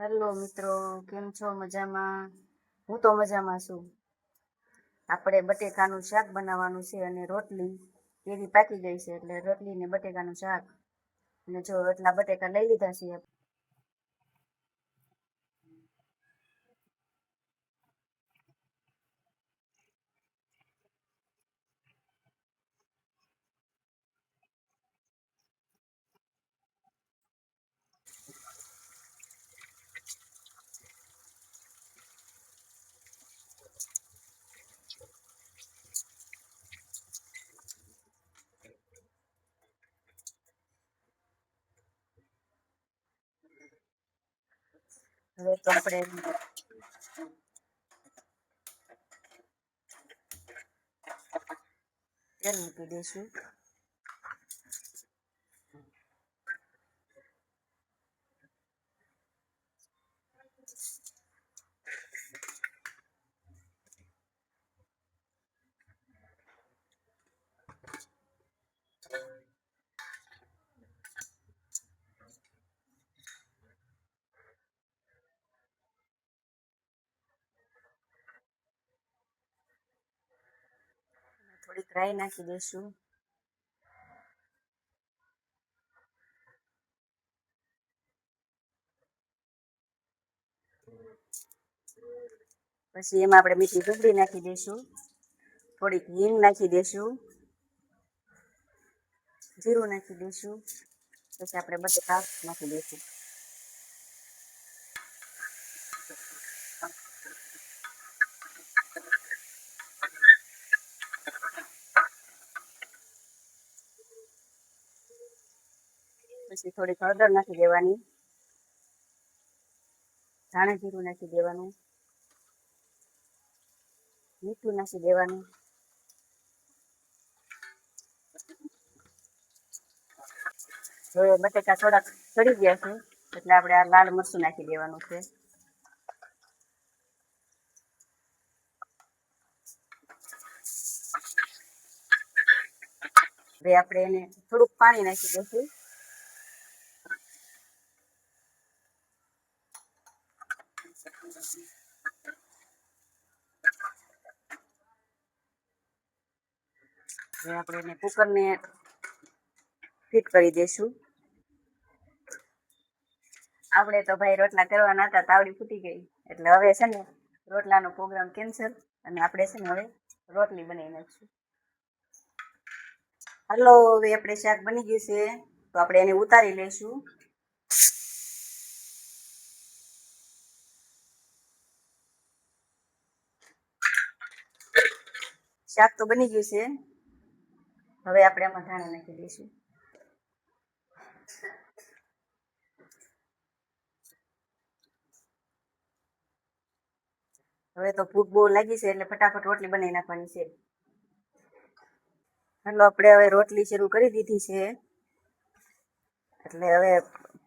Hello મિત્રો, કેમ છો? મજામાં? હું તો મજામાં છું. આપણે બટેકાનું શાક બનાવવાનું છે અને રોટલી કેરી પાકી ગઈ છે એટલે રોટલી ને બટેકાનું શાક. અને જો એટલા બટેકા લઈ લીધા છે. હવે તો આપણે તેલ મૂકી દઈશું. થોડીક રાઈ નાખી દઈશું. પછી એમાં આપણે મીઠી ડુંગળી નાખી દઈશું, થોડીક હિંગ નાખી દઈશું, જીરું નાખી દઈશું. પછી આપણે બટેકા નાખી દઈશું. પછી થોડીક હળદર નાખી દેવાની, ધાણા જીરું નાખી દેવાનું, મીઠું નાખી દેવાનું. હવે બટેકા થોડાક ચડી ગયા છે એટલે આપણે આ લાલ મરચું નાખી દેવાનું છે. હવે આપણે એને થોડુંક પાણી નાખી દઈશું. હવે આપણે એને કુકરને ફિટ કરી દઈશું. આપણે તો ભાઈ રોટલા કરવાના હતા, તાવડી ફૂટી ગઈ એટલે હવે છે ને રોટલાનો પ્રોગ્રામ કેન્સલ અને આપણે છે ને હવે રોટલી બનાવી નાખીશું. હલો, હવે આપણે શાક બની ગયું છે તો આપણે એને ઉતારી લઈશું. શાક તો બની ગયું છે. હવે આપણે આમાં ધાણા નાખી દઈશું. હવે તો ભૂખ બહુ લાગી છે એટલે ફટાફટ રોટલી બનાવી નાખવાની છે. હાલો, આપણે હવે રોટલી શરૂ કરી દીધી છે એટલે હવે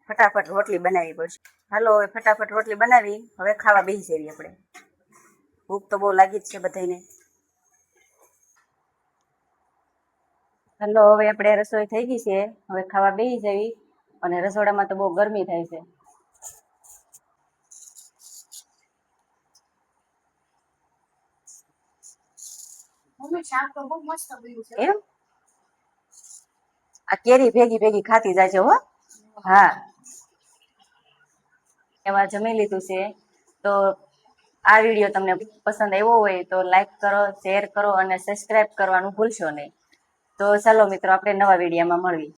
ફટાફટ રોટલી બનાવવી પડશે. હાલો, હવે ફટાફટ રોટલી બનાવી હવે ખાવા બેસી જઈએ આપણે. ભૂખ તો બહુ લાગી જ છે બધાને. હાલો, હવે આપણે રસોઈ થઈ ગઈ છે, હવે ખાવા બેસી જવી. અને રસોડામાં તો બહુ ગરમી થાય છે. એમ આ કેરી ભેગી ભેગી ખાતી જાય છે. હો, હા, એમાં જમી લીધું છે. તો આ વિડીયો તમને પસંદ આવ્યો હોય તો લાઈક કરો, શેર કરો અને સબસ્ક્રાઈબ કરવાનું ભૂલશો નહીં. તો ચાલો મિત્રો, આપણે નવા વિડીયોમાં મળીએ.